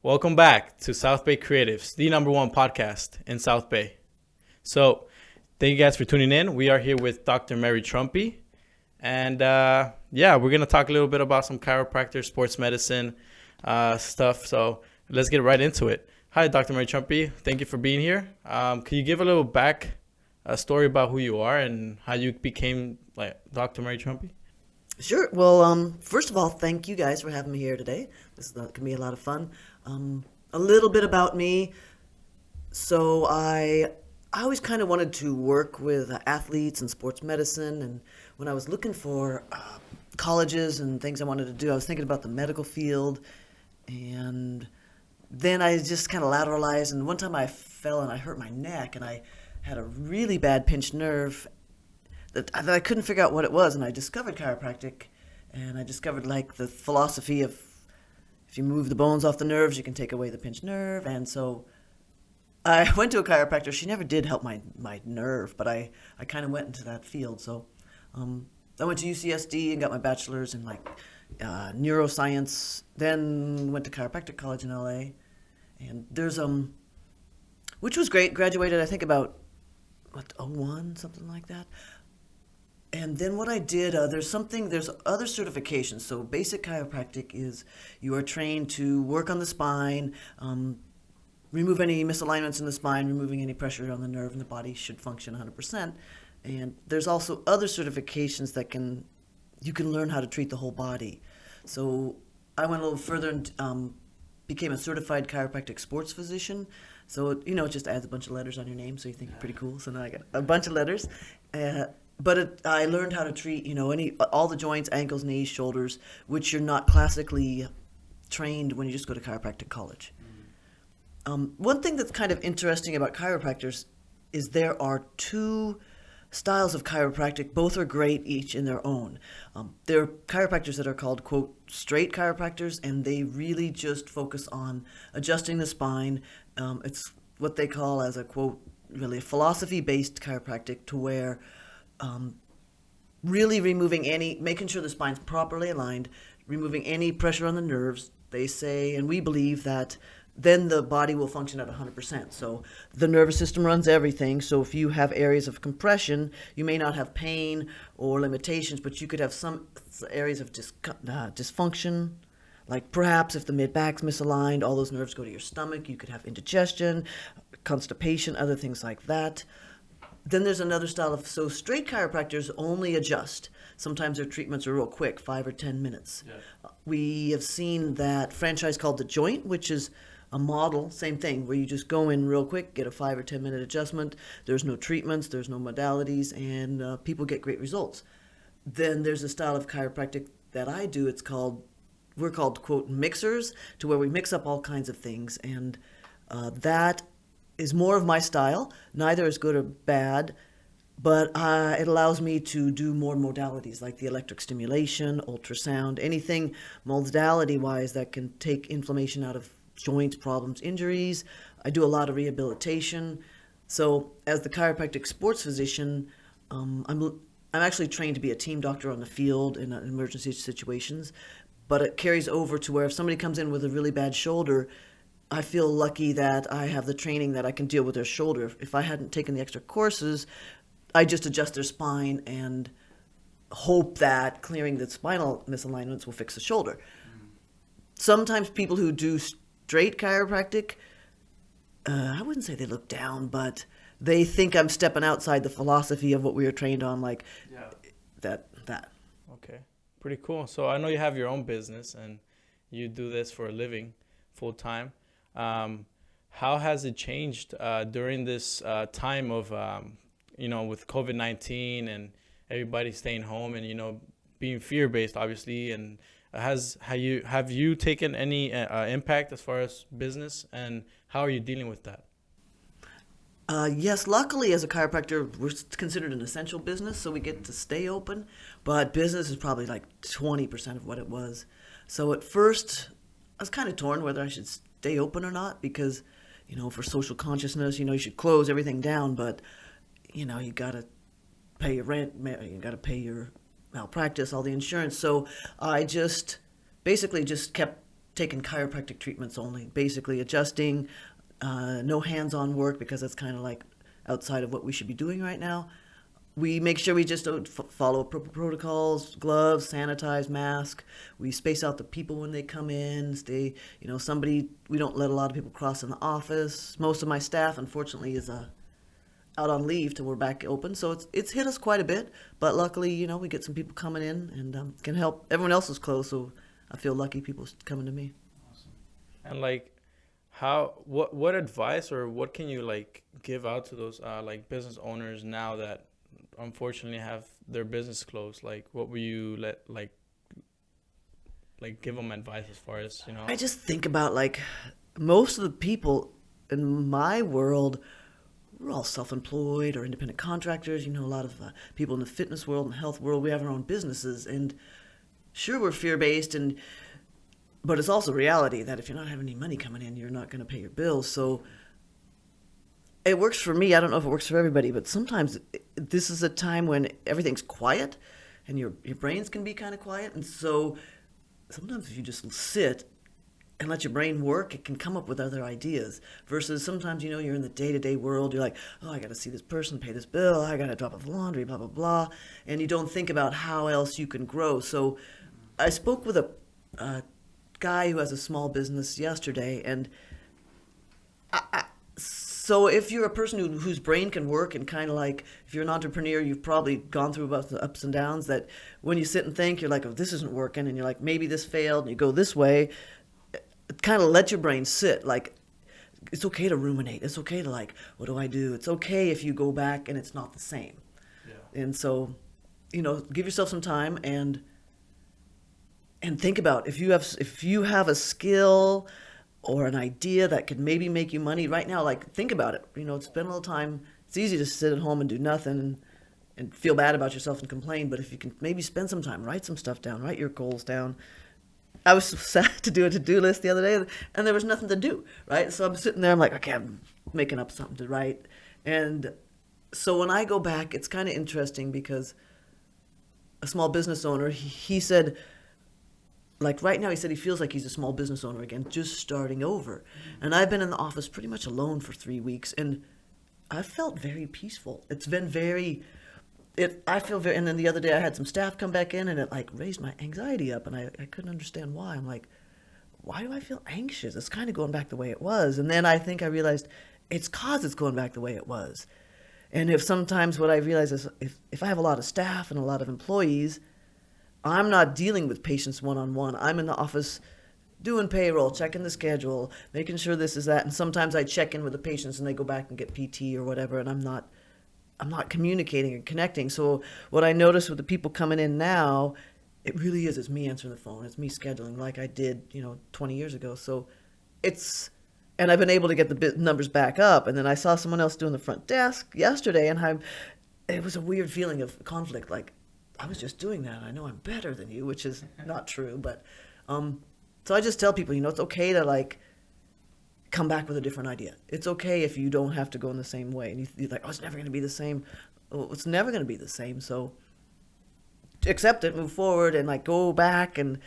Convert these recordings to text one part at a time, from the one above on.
Welcome back to South Bay Creatives, the number one podcast in South Bay. So, thank you guys for tuning in. We are here with Dr. Mary Trumpi. And we're going to talk a little bit about some chiropractor, sports medicine stuff. So, let's get right into it. Hi, Dr. Mary Trumpi. Thank you for being here. Can you give a little story about who you are and how you became like Dr. Mary Trumpi? Sure. Well, first of all, thank you guys for having me here today. This is going to be a lot of fun. A little bit about me. So I always kind of wanted to work with athletes and sports medicine. And when I was looking for colleges and things I wanted to do, I was thinking about the medical field. And then I just kind of lateralized. And one time I fell and I hurt my neck and I had a really bad pinched nerve that I couldn't figure out what it was, and I discovered chiropractic, and I discovered like the philosophy of if you move the bones off the nerves, you can take away the pinched nerve. And so I went to a chiropractor. She never did help my nerve, but I kind of went into that field. So I went to UCSD and got my bachelor's in neuroscience, then went to chiropractic college in LA, and there's which was great. Graduated I think about '01, something like that. And then what I did, there's other certifications. So basic chiropractic is you are trained to work on the spine, remove any misalignments in the spine, removing any pressure on the nerve, and the body should function 100%. And there's also other certifications that you can learn how to treat the whole body. So I went a little further and became a Certified Chiropractic Sports Physician. So, it just adds a bunch of letters on your name, so you think you're pretty cool. So now I got a bunch of letters. But I learned how to treat, all the joints, ankles, knees, shoulders, which you're not classically trained when you just go to chiropractic college. One thing that's kind of interesting about chiropractors is there are two styles of chiropractic. Both are great, each in their own. There are chiropractors that are called, quote, straight chiropractors, and they really just focus on adjusting the spine. It's what they call as a, quote, really a philosophy-based chiropractic, to where really making sure the spine's properly aligned, removing any pressure on the nerves. They say, and we believe that then the body will function at 100%. So the nervous system runs everything. So if you have areas of compression, you may not have pain or limitations, but you could have some areas of dysfunction. Like perhaps if the mid-back's misaligned, all those nerves go to your stomach. You could have indigestion, constipation, other things like that. Then there's another style straight chiropractors only adjust. Sometimes their treatments are real quick, 5 or 10 minutes. Yeah. We have seen that franchise called The Joint, which is a model, same thing, where you just go in real quick, get a 5 or 10 minute adjustment. There's no treatments, there's no modalities, and people get great results. Then there's a style of chiropractic that I do. We're called, quote, mixers, to where we mix up all kinds of things. And that is more of my style. Neither is good or bad, but it allows me to do more modalities like the electric stimulation, ultrasound, anything modality-wise that can take inflammation out of joints, problems, injuries. I do a lot of rehabilitation. So as the chiropractic sports physician, I'm actually trained to be a team doctor on the field in emergency situations, but it carries over to where if somebody comes in with a really bad shoulder, I feel lucky that I have the training that I can deal with their shoulder. If I hadn't taken the extra courses, I just adjust their spine and hope that clearing the spinal misalignments will fix the shoulder. Sometimes people who do straight chiropractic, I wouldn't say they look down, but they think I'm stepping outside the philosophy of what we were trained on, that. Okay, pretty cool. So I know you have your own business and you do this for a living, full time. How has it changed during this time of, with COVID-19 and everybody staying home and, being fear-based, obviously? And have you taken any impact as far as business, and how are you dealing with that? Yes, luckily as a chiropractor, we're considered an essential business, so we get to stay open, but business is probably like 20% of what it was. So at first, I was kind of torn whether I should stay open or not, because, for social consciousness, you should close everything down, but, you got to pay your rent, you got to pay your malpractice, all the insurance. So I basically just kept taking chiropractic treatments only, basically adjusting, no hands-on work because that's kind of like outside of what we should be doing right now. We make sure we just follow appropriate protocols, gloves, sanitize, mask. We space out the people when they come in. We don't let a lot of people cross in the office. Most of my staff, unfortunately, is out on leave till we're back open. So it's hit us quite a bit. But luckily, we get some people coming in and can help. Everyone else is closed, so I feel lucky people coming to me. Awesome. And like, what advice or what can you like give out to those like business owners now that unfortunately have their business closed? Like, what will you like give them advice as far as, I just think about like most of the people in my world, we're all self-employed or independent contractors. A lot of people in the fitness world and health world, we have our own businesses. And sure, we're fear-based, but it's also reality that if you're not having any money coming in, you're not going to pay your bills. So it works for me. I don't know if it works for everybody, but sometimes this is a time when everything's quiet and your brains can be kind of quiet. And so sometimes if you just sit and let your brain work, it can come up with other ideas. Versus sometimes, you're in the day-to-day world. You're like, oh, I got to see this person, pay this bill. I got to drop off the laundry, blah, blah, blah. And you don't think about how else you can grow. So I spoke with a guy who has a small business yesterday, and so if you're a person whose brain can work, and kind of like if you're an entrepreneur, you've probably gone through about the ups and downs, that when you sit and think, you're like, oh, this isn't working, and you're like, maybe this failed, and you go this way. Kind of let your brain sit. Like, it's okay to ruminate. It's okay to like, what do I do? It's okay if you go back and it's not the same. Yeah. And so, give yourself some time and think about if you have a skill or an idea that could maybe make you money right now. Like, think about it. Spend a little time. It's easy to sit at home and do nothing and feel bad about yourself and complain. But if you can maybe spend some time, write some stuff down, write your goals down. I was so sad to do a to-do list the other day, and there was nothing to do, right? So I'm sitting there, I'm like, okay, I'm making up something to write. And so when I go back, it's kind of interesting because a small business owner, he said, like right now, he said he feels like he's a small business owner again, just starting over. And I've been in the office pretty much alone for 3 weeks, and I felt very peaceful. It's been I feel very, and then the other day I had some staff come back in, and it like raised my anxiety up, and I couldn't understand why. I'm like, why do I feel anxious? It's kind of going back the way it was. And then I think I realized it's going back the way it was. And if sometimes what I realize is if I have a lot of staff and a lot of employees, I'm not dealing with patients one-on-one. I'm in the office doing payroll, checking the schedule, making sure this is that. And sometimes I check in with the patients and they go back and get PT or whatever, and I'm not communicating and connecting. So what I notice with the people coming in now, it really is, it's me answering the phone. It's me scheduling like I did, 20 years ago. So and I've been able to get the numbers back up. And then I saw someone else doing the front desk yesterday, and it was a weird feeling of conflict. Like, I was just doing that. I know I'm better than you, which is not true. But so I just tell people, it's okay to like come back with a different idea. It's okay if you don't have to go in the same way. And you're like, oh, it's never going to be the same. Well, it's never going to be the same. So accept it, move forward, and like go back and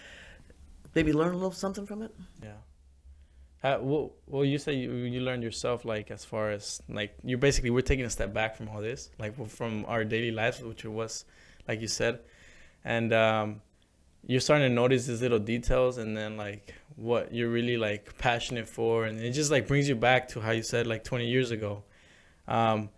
maybe learn a little something from it. Yeah. Well, you say you learned yourself, like as far as like we're taking a step back from all this, like from our daily lives, which was, like you said, and you're starting to notice these little details, and then like what you're really like passionate for, and it just like brings you back to how you said like 20 years ago. And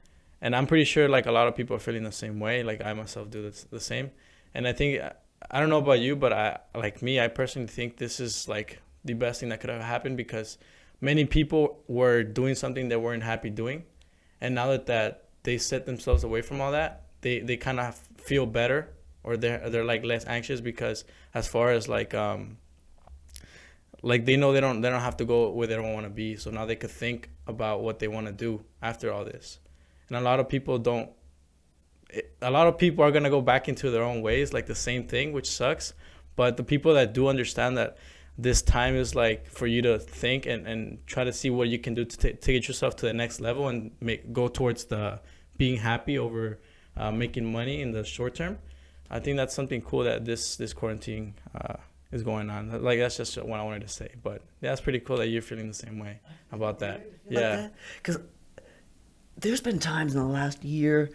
I'm pretty sure like a lot of people are feeling the same way. Like I myself do the same. And I think, I don't know about you, but I personally think this is like the best thing that could have happened, because many people were doing something they weren't happy doing. And now that they set themselves away from all that, they kind of feel better, or they're like less anxious, because as far as like they know they don't have to go where they don't want to be. So now they could think about what they want to do after all this. And a lot of people are going to go back into their own ways, like the same thing, which sucks. But the people that do understand that this time is like for you to think and try to see what you can do to get yourself to the next level and go towards the being happy over making money in the short term. I think that's something cool that this quarantine is going on. Like, that's just what I wanted to say. But yeah, that's pretty cool that you're feeling the same way about that. Yeah. Because there's been times in the last year,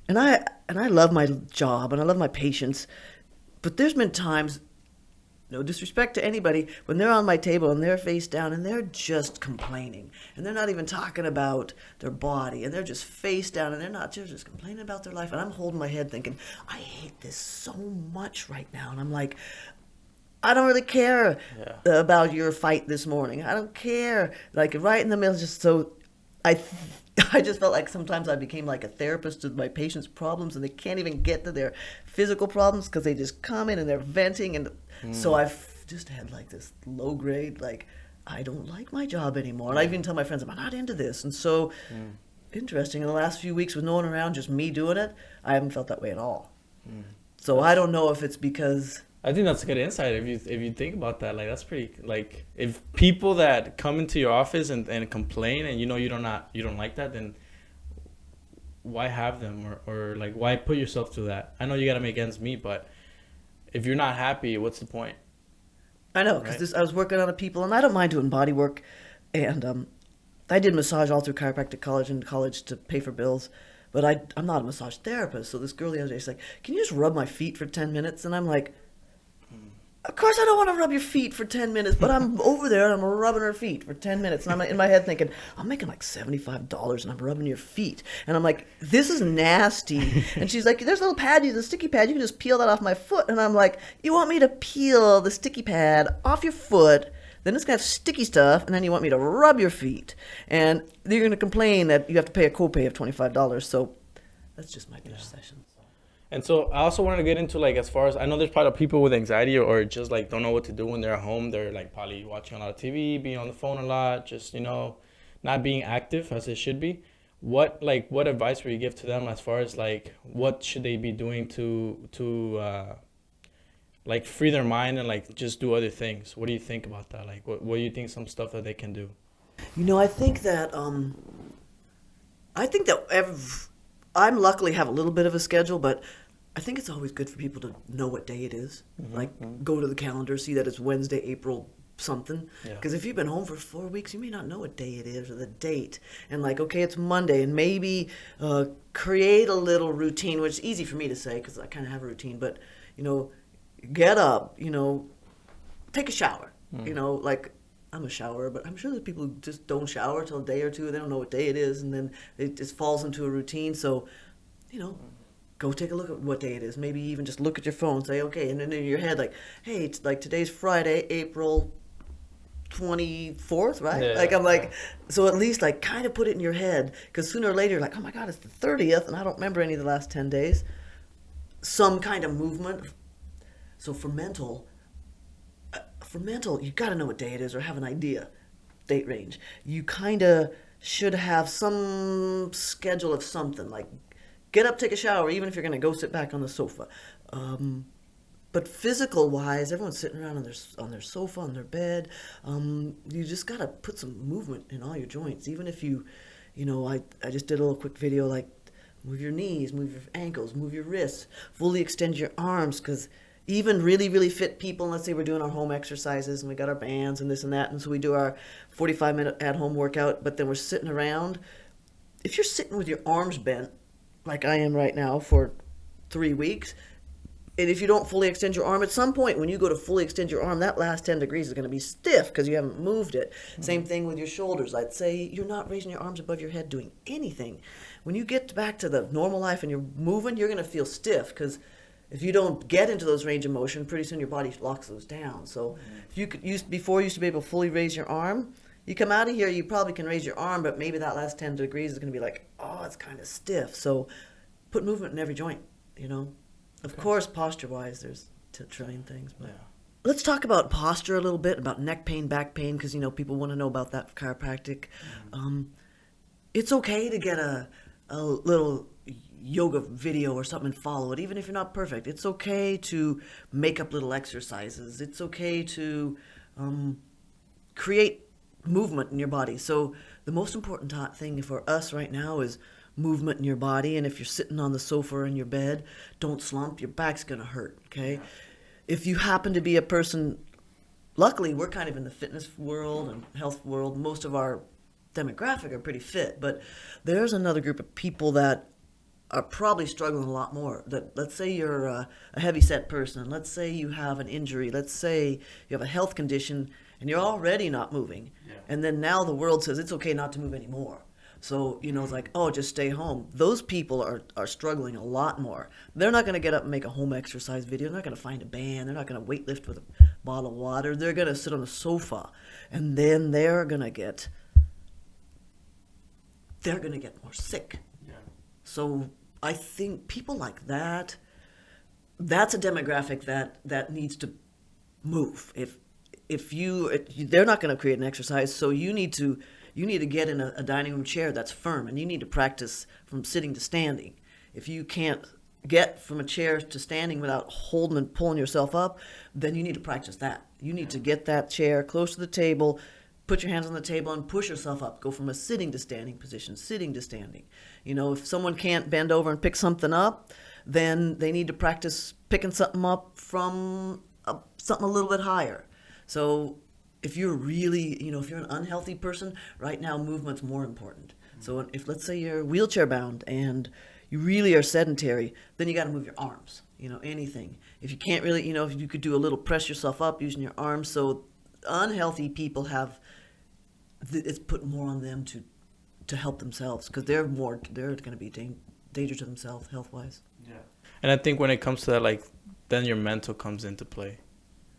and I love my job and I love my patients, but there's been times, no disrespect to anybody, when they're on my table and they're face down and they're just complaining and they're not even talking about their body and they're just face down and they're just complaining about their life, and I'm holding my head thinking, I hate this so much right now. And I'm like, I don't really care about your fight this morning. I don't care. Like, right in the middle, just so I just felt like sometimes I became like a therapist to my patients' problems, and they can't even get to their physical problems because they just come in and they're venting. And so I've just had like this low grade, like, I don't like my job anymore. And I even tell my friends, I'm not into this. And so interesting, in the last few weeks with no one around, just me doing it, I haven't felt that way at all. So I don't know if it's because... I think that's a good insight. If you think about that, like, that's pretty, like, if people that come into your office and complain and you don't like that, then why have them, or like, why put yourself through that? I know you got to make ends meet, but if you're not happy, what's the point? I know, because I was working on people, and I don't mind doing body work, and I did massage all through chiropractic college and college to pay for bills, but I'm not a massage therapist. So this girl the other day, she's like, can you just rub my feet for 10 minutes? And I'm like, of course I don't want to rub your feet for 10 minutes, but I'm over there and I'm rubbing her feet for 10 minutes. And I'm in my head thinking, I'm making like $75 and I'm rubbing your feet. And I'm like, this is nasty. And she's like, there's a little pad, the sticky pad. You can just peel that off my foot. And I'm like, you want me to peel the sticky pad off your foot, then it's going to have sticky stuff, and then you want me to rub your feet. And you're going to complain that you have to pay a copay of $25. So that's just my first session. And so I also wanted to get into, like, as far as, I know there's probably people with anxiety or just, like, don't know what to do when they're at home. They're, like, probably watching a lot of TV, being on the phone a lot, just, not being active as it should be. What advice would you give to them as far as, like, what should they be doing to like, free their mind and, like, just do other things? What do you think about that? Like, what do you think some stuff that they can do? I think that I'm luckily have a little bit of a schedule, but I think it's always good for people to know what day it is. Like, go to the calendar, see that it's Wednesday, April something. Because if you've been home for 4 weeks, you may not know what day it is or the date. And like, okay, it's Monday, and maybe create a little routine, which is easy for me to say because I kind of have a routine. But get up, take a shower. Like, I'm a showerer, but I'm sure there's people who just don't shower till a day or two. They don't know what day it is, and then it just falls into a routine. So, go take a look at what day it is. Maybe even just look at your phone, say, okay, and then in your head, like, hey, it's like today's Friday, April 24th, right? Yeah. Like, I'm like, so at least, like, kind of put it in your head, because sooner or later, like, oh my God, it's the 30th, and I don't remember any of the last 10 days. Some kind of movement. So for mental, you got to know what day it is or have an idea, date range. You kind of should have some schedule of something, like get up, take a shower, even if you're going to go sit back on the sofa. But physical-wise, everyone's sitting around on their sofa, on their bed. You just got to put some movement in all your joints. Even if I just did a little quick video, like move your knees, move your ankles, move your wrists, fully extend your arms, because even really, really fit people, let's say we're doing our home exercises and we got our bands and this and that, and so we do our 45-minute at-home workout, but then we're sitting around. If you're sitting with your arms bent, like I am right now for 3 weeks, and if you don't fully extend your arm, at some point when you go to fully extend your arm, that last 10 degrees is going to be stiff because you haven't moved it. Same thing with your shoulders. I'd say you're not raising your arms above your head doing anything. When you get back to the normal life and you're moving, you're going to feel stiff because if you don't get into those range of motion, pretty soon your body locks those down. So if you used to be able to fully raise your arm, you come out of here, you probably can raise your arm, but maybe that last 10 degrees is going to be like, oh, it's kind of stiff. So put movement in every joint, Of course, posture-wise, there's a trillion things. But let's talk about posture a little bit, about neck pain, back pain, because, people want to know about that for chiropractic. It's okay to get a little yoga video or something and follow it, even if you're not perfect. It's okay to make up little exercises. It's okay to create movement in your body. So the most important thing for us right now is movement in your body. And if you're sitting on the sofa or in your bed, don't slump. Your back's going to hurt, okay? If you happen to be a person luckily we're kind of in the fitness world and health world. Most of our demographic are pretty fit, but there's another group of people that are probably struggling a lot more. That, let's say you're a heavy set person, let's say you have an injury, let's say you have a health condition and you're already not moving, and then now the world says it's okay not to move anymore. So, it's like, oh, just stay home. Those people are struggling a lot more. They're not going to get up and make a home exercise video. They're not going to find a band. They're not going to weightlift with a bottle of water. They're going to sit on a sofa, and then they're going to get more sick. Yeah. So I think people like that, that's a demographic that needs to move. If they're not going to create an exercise, so you need to get in a dining room chair that's firm, and you need to practice from sitting to standing. If you can't get from a chair to standing without holding and pulling yourself up, then you need to practice that. You need to get that chair close to the table, put your hands on the table and push yourself up. Go from a sitting to standing position, sitting to standing. If someone can't bend over and pick something up, then they need to practice picking something up from something a little bit higher. So if you're really, if you're an unhealthy person, right now movement's more important. So if, let's say, you're wheelchair bound and you really are sedentary, then you got to move your arms, anything. If you can't really, if you could do a little press yourself up using your arms. So unhealthy people it's put more on them to help themselves, because they're going to be danger to themselves health-wise. Yeah. And I think when it comes to that, then your mental comes into play,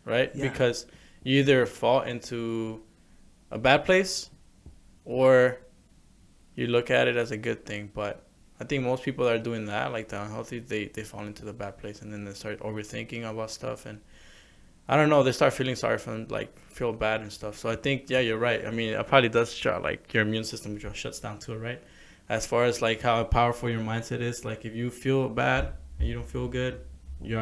right? Yeah. Because you either fall into a bad place or you look at it as a good thing. But I think most people that are doing that, like the unhealthy, they fall into the bad place, and then they start overthinking about stuff, and I don't know, they start feeling sorry for them, feel bad and stuff. So I think, yeah, you're right. I mean, it probably does shut, your immune system just shuts down too, right? As far as how powerful your mindset is, if you feel bad and you don't feel good, you're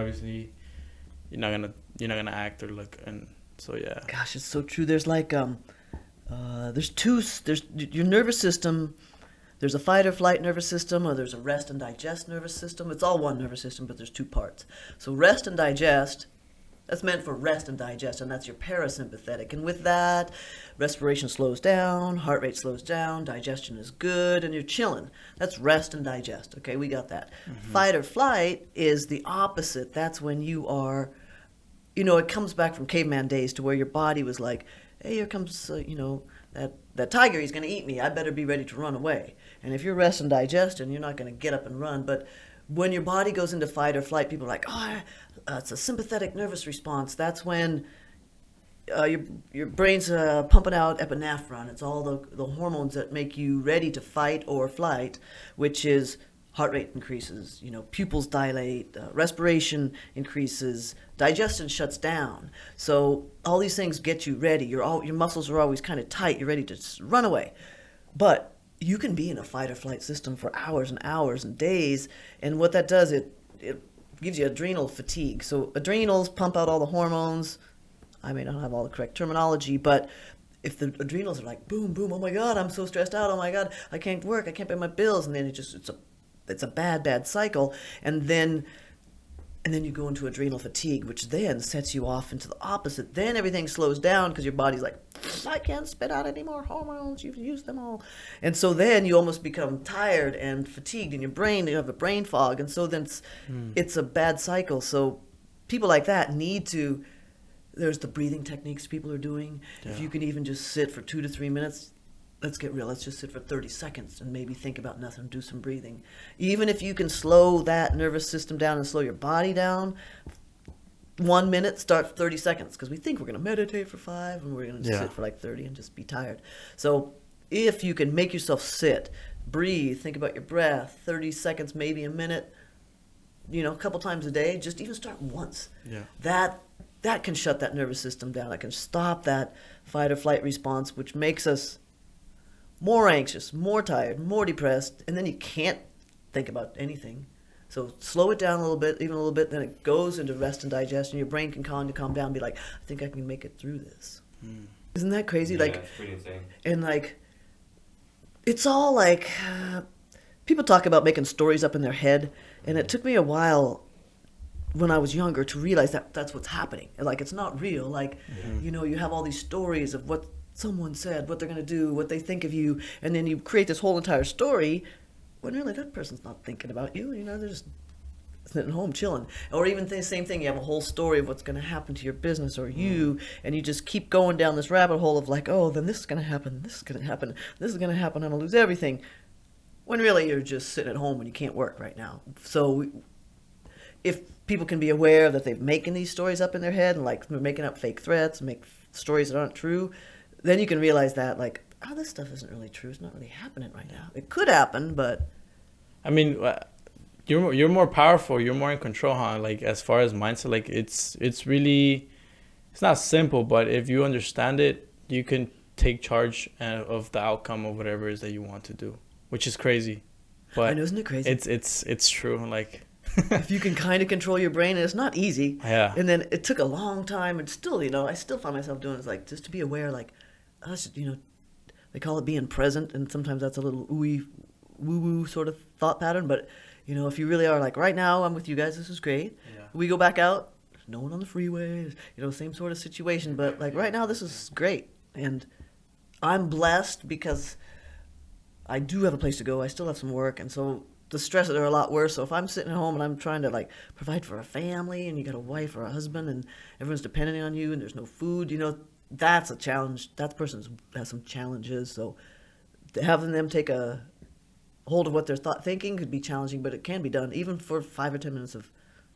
not gonna act or look. And so, yeah. Gosh, it's so true. There's there's your nervous system. There's a fight or flight nervous system, or there's a rest and digest nervous system. It's all one nervous system, but there's two parts. So rest and digest, that's meant for rest and digest, and that's your parasympathetic. And with that, respiration slows down, heart rate slows down, digestion is good, and you're chilling. That's rest and digest. Okay, we got that. Mm-hmm. Fight or flight is the opposite. That's when you are, it comes back from caveman days to where your body was like, hey, here comes, that tiger, he's going to eat me. I better be ready to run away. And if you're rest and digest, and you're not going to get up and run, but when your body goes into fight or flight, people are like, it's a sympathetic nervous response. That's when your brain's pumping out epinephrine. It's all the hormones that make you ready to fight or flight, which is heart rate increases, pupils dilate, respiration increases, digestion shuts down. So all these things get you ready. Your muscles are always kind of tight. You're ready to run away. But you can be in a fight or flight system for hours and hours and days, and what that does, it gives you adrenal fatigue. So adrenals pump out all the hormones. I may not have all the correct terminology, but if the adrenals are like boom, boom, oh my God, I'm so stressed out, oh my God, I can't work, I can't pay my bills, and then it's a bad cycle, and then you go into adrenal fatigue, which then sets you off into the opposite. Then everything slows down because your body's like, I can't spit out any more hormones, you've used them all. And so then you almost become tired and fatigued in your brain, you have a brain fog, and so then it's a bad cycle. So people like that there's the breathing techniques people are doing. Yeah. If you can even just sit for 2 to 3 minutes, let's get real, let's just sit for 30 seconds and maybe think about nothing, do some breathing. Even if you can slow that nervous system down and slow your body down, 1 minute, start 30 seconds, because we think we're going to meditate for 5 and we're going to sit for 30 and just be tired. So if you can make yourself sit, breathe, think about your breath, 30 seconds, maybe a minute, a couple times a day, just even start once. Yeah. That can shut that nervous system down. It can stop that fight or flight response, which makes us more anxious, more tired, more depressed, and then you can't think about anything. So slow it down a little bit, even a little bit, then it goes into rest and digestion. Your brain can calm down and be like, I think I can make it through this. Isn't that crazy? Yeah, it's pretty insane. And it's all people talk about making stories up in their head, and it took me a while when I was younger to realize that that's what's happening. Like, it's not real. Like, you have all these stories of what someone said, what they're going to do, what they think of you, and then you create this whole entire story when really that person's not thinking about you. They're just sitting home chilling. Or even the same thing, you have a whole story of what's going to happen to your business or you, and you just keep going down this rabbit hole of like, oh, then this is going to happen, this is going to happen, this is going to happen, I'm going to lose everything. When really you're just sitting at home and you can't work right now. So if people can be aware that they're making these stories up in their head and like they're making up fake threats, make stories that aren't true, then you can realize that like, oh, this stuff isn't really true. It's not really happening right now. It could happen, but I mean, you're more powerful. You're more in control, huh? Like as far as mindset, like it's really, it's not simple, but if you understand it, you can take charge of the outcome of whatever it is that you want to do, which is crazy. But I know, isn't it crazy? It's true. Like if you can kind of control your brain, and it's not easy. Yeah. And then it took a long time, and still, I still find myself doing it. It's like just to be aware, like us, they call it being present, and sometimes that's a little ooey, woo-woo sort of thought pattern. But if you really are like, right now, I'm with you guys. This is great. Yeah. We go back out. There's no one on the freeway. Same sort of situation. But like right now, this is great, and I'm blessed because I do have a place to go. I still have some work, and so the stresses are a lot worse. So if I'm sitting at home and I'm trying to like provide for a family, and you got a wife or a husband, and everyone's depending on you, and there's no food, that's a challenge. That person has some challenges. So having them take a hold of what they're thinking could be challenging, but it can be done even for 5 or 10 minutes of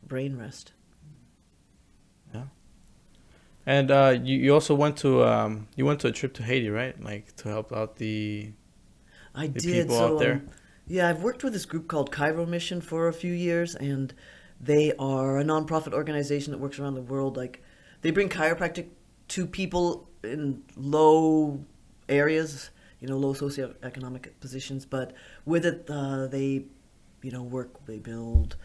brain rest. Yeah. And you also went to a trip to Haiti, right? Like to help out the people out there. Yeah, I've worked with this group called Chiro Mission for a few years, and they are a nonprofit organization that works around the world. Like, they bring chiropractic to people in low areas, low socioeconomic positions. But with it, they, they build,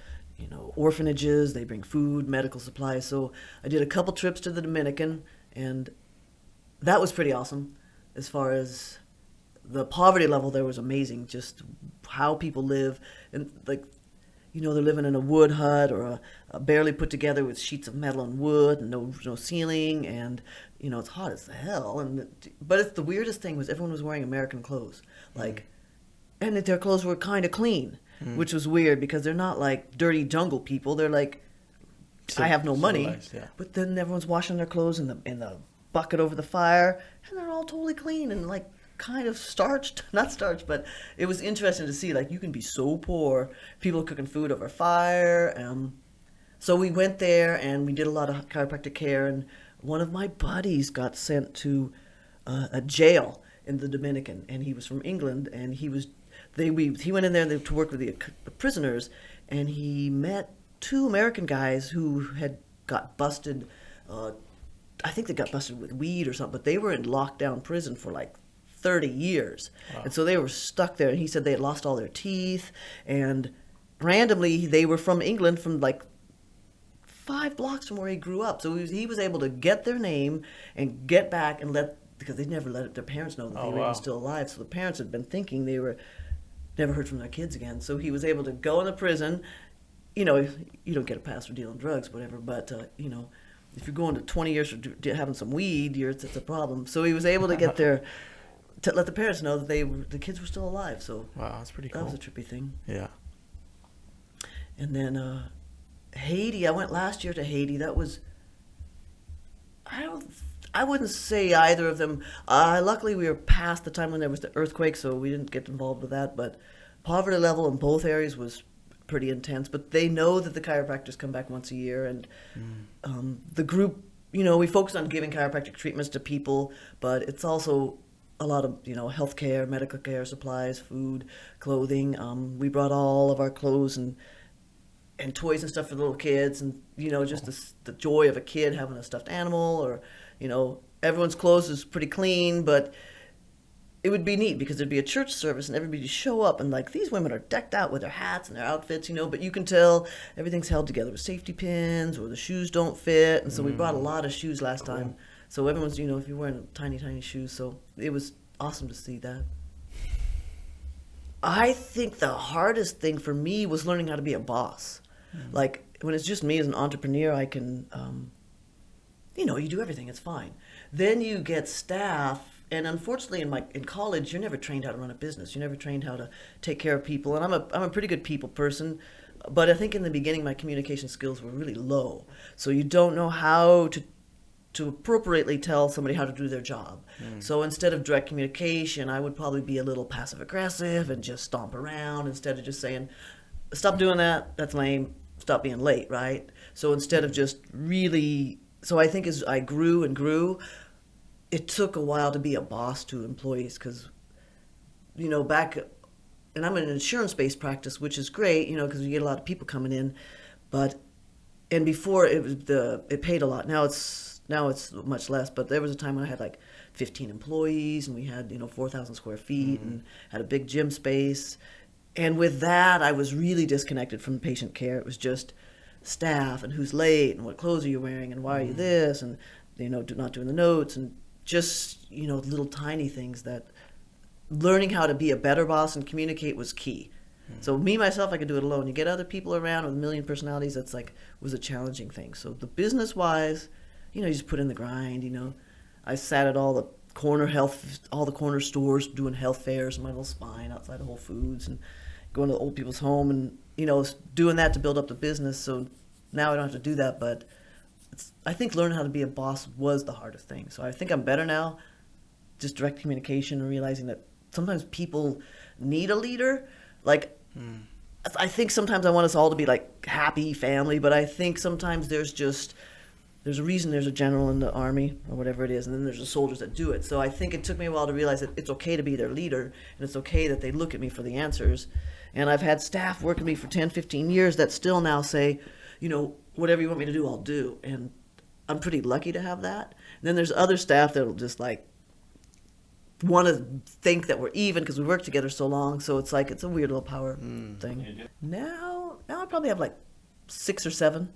orphanages. They bring food, medical supplies. So I did a couple trips to the Dominican, and that was pretty awesome. As far as the poverty level there was amazing, just how people live, and like, they're living in a wood hut or a barely put together with sheets of metal and wood and no ceiling, and it's hot as hell. But it's the weirdest thing was everyone was wearing American clothes, like, and their clothes were kind of clean, which was weird because they're not like dirty jungle people. They're like, I have no money, yeah. But then everyone's washing their clothes in the bucket over the fire, and they're all totally clean and like kind of not starched, but it was interesting to see, like, you can be so poor, people cooking food over fire. So we went there and we did a lot of chiropractic care, and one of my buddies got sent to a jail in the Dominican, and he was from England, and he went in there to work with the prisoners, and he met 2 American guys who had got busted. I think they got busted with weed or something, but they were in lockdown prison for like 30 years. Wow. And so they were stuck there, and he said they had lost all their teeth, and randomly they were from England, from like 5 blocks from where he grew up. So he was able to get their name and get back and because they never let their parents know that they were even still alive. So the parents had been thinking they were never heard from their kids again. So he was able to go in the prison. You don't get a pass for dealing drugs, whatever, but if you're going to 20 years for having some weed, it's a problem. So he was able to get to let the parents know that the kids were still alive. So wow, that's pretty cool. That was a trippy thing. Yeah. And then Haiti, I went last year to Haiti. That was, I wouldn't say either of them. Luckily, we were past the time when there was the earthquake, so we didn't get involved with that. But poverty level in both areas was pretty intense. But they know that the chiropractors come back once a year, and the group, we focus on giving chiropractic treatments to people, but it's also a lot of, health care, medical care, supplies, food, clothing. We brought all of our clothes and toys and stuff for the little kids, and, just the joy of a kid having a stuffed animal, or, everyone's clothes is pretty clean, but it would be neat because there'd be a church service and everybody show up, and like, these women are decked out with their hats and their outfits, but you can tell everything's held together with safety pins, or the shoes don't fit. And so we brought a lot of shoes last time. So everyone's, if you're wearing tiny, tiny shoes. So it was awesome to see that. I think the hardest thing for me was learning how to be a boss. Like, when it's just me as an entrepreneur, I can, you do everything. It's fine. Then you get staff. And unfortunately, in college, you're never trained how to run a business. You're never trained how to take care of people. And I'm a pretty good people person, but I think in the beginning my communication skills were really low. So you don't know how to appropriately tell somebody how to do their job. So instead of direct communication, I would probably be a little passive aggressive and just stomp around instead of just saying, "Stop doing that. That's lame. Stop being late." Right. So instead of just really, so I think as I grew and grew, it took a while to be a boss to employees because, back, and I'm in an insurance-based practice, which is great, because you get a lot of people coming in, and before it paid a lot. Now it's much less, but there was a time when I had like 15 employees and we had 4,000 square feet and had a big gym space, and with that I was really disconnected from patient care. It was just staff and who's late and what clothes are you wearing and why are you this and not doing the notes and just little tiny things that learning how to be a better boss and communicate was key. So me myself, I could do it alone. You get other people around with a million personalities, that's was a challenging thing. So the business wise, you just put in the grind. I sat at all the corner stores doing health fairs in my little spine outside of Whole Foods and going to the old people's home and doing that to build up the business. So now I don't have to do that, but I think learning how to be a boss was the hardest thing. So I think I'm better now, just direct communication and realizing that sometimes people need a leader. I think sometimes I want us all to be like happy family, but I think sometimes there's a reason there's a general in the army or whatever it is, and then there's the soldiers that do it. So I think it took me a while to realize that it's okay to be their leader, and it's okay that they look at me for the answers. And I've had staff working with me for 10, 15 years that still now say, whatever you want me to do, I'll do. And I'm pretty lucky to have that. And then there's other staff that'll just want to think that we're even because we work together so long. So it's a weird little power thing. Now I probably have 6 or 7,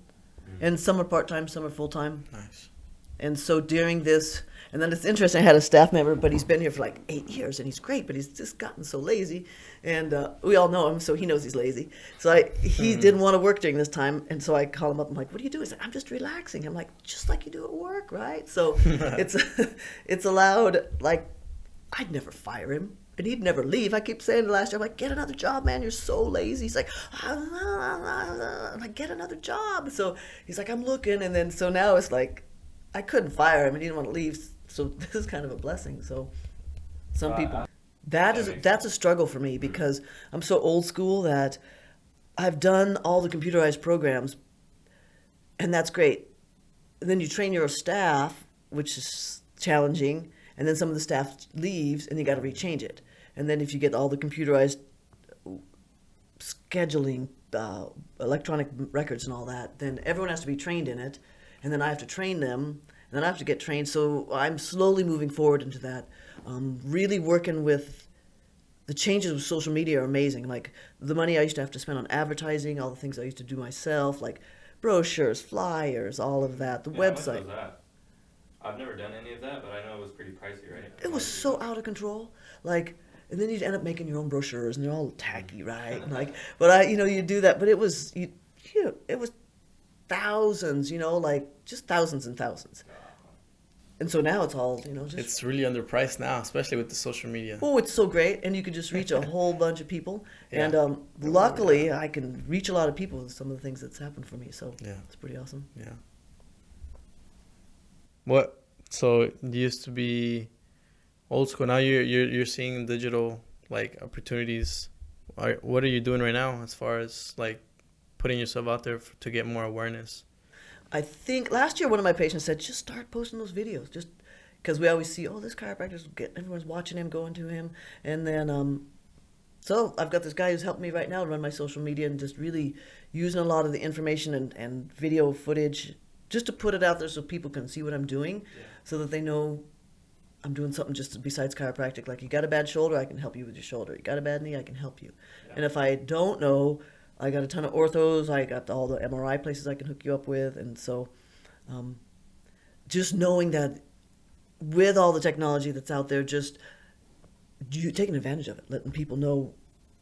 and some are part-time, some are full-time. Nice. And so during this, and then it's interesting, I had a staff member, but he's been here for 8 years, and he's great, but he's just gotten so lazy. And we all know him, so he knows he's lazy. So he didn't want to work during this time, and so I call him up. I'm like, "What do you do?" He's like, "I'm just relaxing." I'm like, "Just like you do at work, right?" So it's allowed, I'd never fire him, and he'd never leave. I keep saying last year, I'm like, "Get another job, man. You're so lazy." He's like, I'm like, "Get another job." So he's like, "I'm looking." And then so now it's I couldn't fire him, and he didn't want to leave. So this is kind of a blessing. So some people, that's a struggle for me because I'm so old school that I've done all the computerized programs, and that's great. And then you train your staff, which is challenging, and then some of the staff leaves, and you got to rechange it. And then if you get all the computerized scheduling, electronic records and all that, then everyone has to be trained in it, and then I have to train them, and then I have to get trained. So I'm slowly moving forward into that, really working with the changes with social media are amazing. The money I used to have to spend on advertising, all the things I used to do myself, brochures, flyers, all of that, the website. How much was that? I've never done any of that, but I know it was pretty pricey, right? It was so out of control. And then you'd end up making your own brochures, and they're all tacky, right? And but you do that. But it was, it was thousands, just thousands and thousands. And so now it's all, just... It's really underpriced now, especially with the social media. Oh, it's so great. And you can just reach a whole bunch of people. Yeah. And luckily, I can reach a lot of people with some of the things that's happened for me. So it's pretty awesome. Yeah. So it used to be old school. Now you're seeing digital opportunities. What are you doing right now as far as putting yourself out there to get more awareness? I think last year one of my patients said, just start posting those videos, just because we always see, this chiropractor's everyone's watching him, going to him. And then, so I've got this guy who's helping me right now run my social media and just really using a lot of the information and video footage just to put it out there so people can see what I'm doing, so that they know I'm doing something just besides chiropractic. You got a bad shoulder, I can help you with your shoulder. You got a bad knee, I can help you. Yeah. And if I don't know, I got a ton of orthos, I got all the MRI places I can hook you up with. And so just knowing that with all the technology that's out there, just you taking advantage of it, letting people know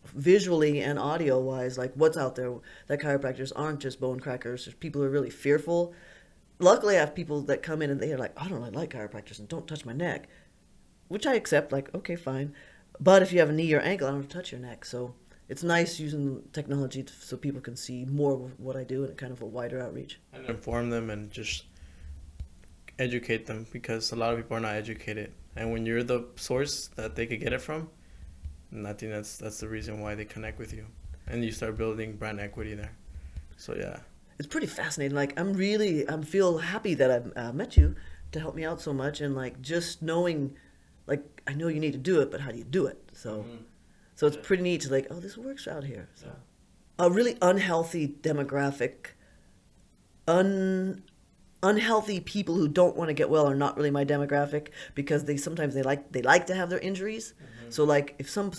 visually and audio wise, like what's out there, that chiropractors aren't just bone crackers. There's people who are really fearful. Luckily, I have people that come in and they are like, I don't really like chiropractors and don't touch my neck, which I accept, like, okay, fine. But if you have a knee or ankle, I don't have to touch your neck. So it's nice using technology so people can see more of what I do and kind of a wider outreach. And inform them and just educate them, because a lot of people are not educated. And when you're the source that they could get it from, and I think that's the reason why they connect with you. And you start building brand equity there. So, yeah. It's pretty fascinating. Like, I feel happy that I've met you to help me out so much. And, like, just knowing, like, I know you need to do it, but how do you do it? So, so it's pretty neat to, like, oh, this works out here. So, a really unhealthy demographic, unhealthy people who don't want to get well are not really my demographic, because they like to have their injuries. So, like, if some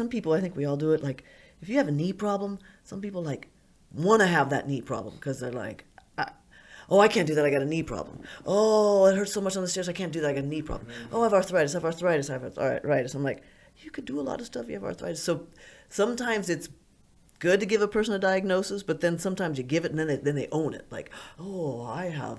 people, I think we all do it, like, if you have a knee problem, some people, like, want to have that knee problem because they're like, I can't do that, I got a knee problem. Oh, it hurts so much on the stairs, I can't do that, I got a knee problem. Oh, I have arthritis. I'm like, you could do a lot of stuff, you have arthritis. So sometimes it's good to give a person a diagnosis, but then sometimes you give it and then they own it. Like, oh, I have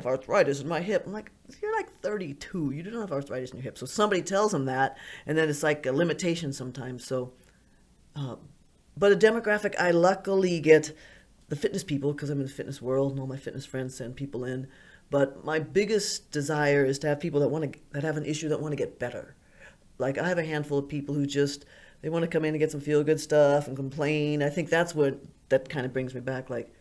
arthritis in my hip. I'm like, you're like 32. You don't have arthritis in your hip. So somebody tells them that, and then it's like a limitation sometimes. So, but a demographic, I luckily get the fitness people, because I'm in the fitness world and all my fitness friends send people in. But my biggest desire is to have people that have an issue that want to get better. Like, I have a handful of people who they want to come in and get some feel-good stuff and complain. I think that kind of brings me back. Like,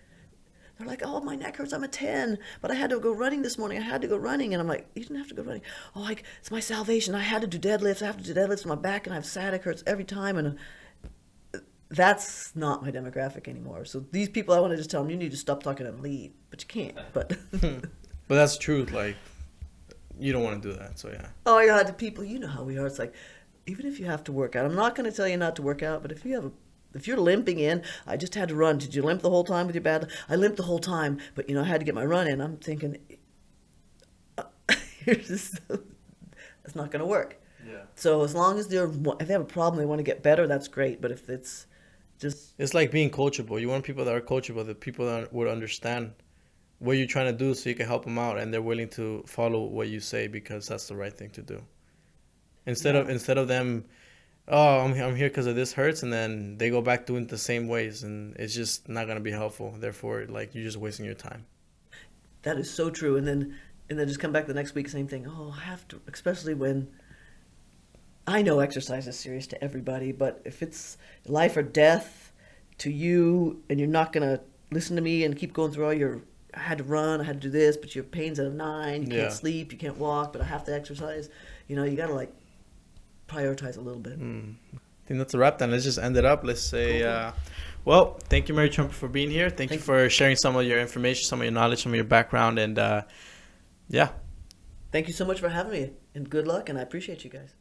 they're like, oh, my neck hurts, I'm a 10, but I had to go running this morning. And I'm like, you didn't have to go running. Oh, it's my salvation. I had to do deadlifts. I have to do deadlifts on my back, and I have sciatic hurts every time. And that's not my demographic anymore. So these people, I want to just tell them, you need to stop talking and leave. But you can't. But but that's true. Like, you don't want to do that. So, yeah. Oh, my God, the people, you know how we are. It's like, even if you have to work out, I'm not going to tell you not to work out, but if you're limping in, I just had to run. Did you limp the whole time with your bad? I limped the whole time, but, I had to get my run in. I'm thinking, that's not going to work. Yeah. So as long as if they have a problem, they want to get better, that's great. But if it's just... It's like being coachable. You want people that are coachable, the people that would understand what you're trying to do so you can help them out, and they're willing to follow what you say because that's the right thing to do. Instead of them, oh, I'm here because of this hurts, and then they go back doing it the same ways, and it's just not going to be helpful. Therefore, like, you're just wasting your time. That is so true. And then just come back the next week, same thing. Oh, I have to, especially when I know exercise is serious to everybody, but if it's life or death to you and you're not going to listen to me and keep going through I had to run, I had to do this, but your pain's at a 9, you can't sleep, you can't walk, but I have to exercise. You got to, like, prioritize a little bit. I think that's a wrap then. Let's just end it up. Let's say, well, thank you, Mary Trumpi, for being here. Thank you for sharing some of your information, some of your knowledge, some of your background, and yeah. Thank you so much for having me, and good luck, and I appreciate you guys.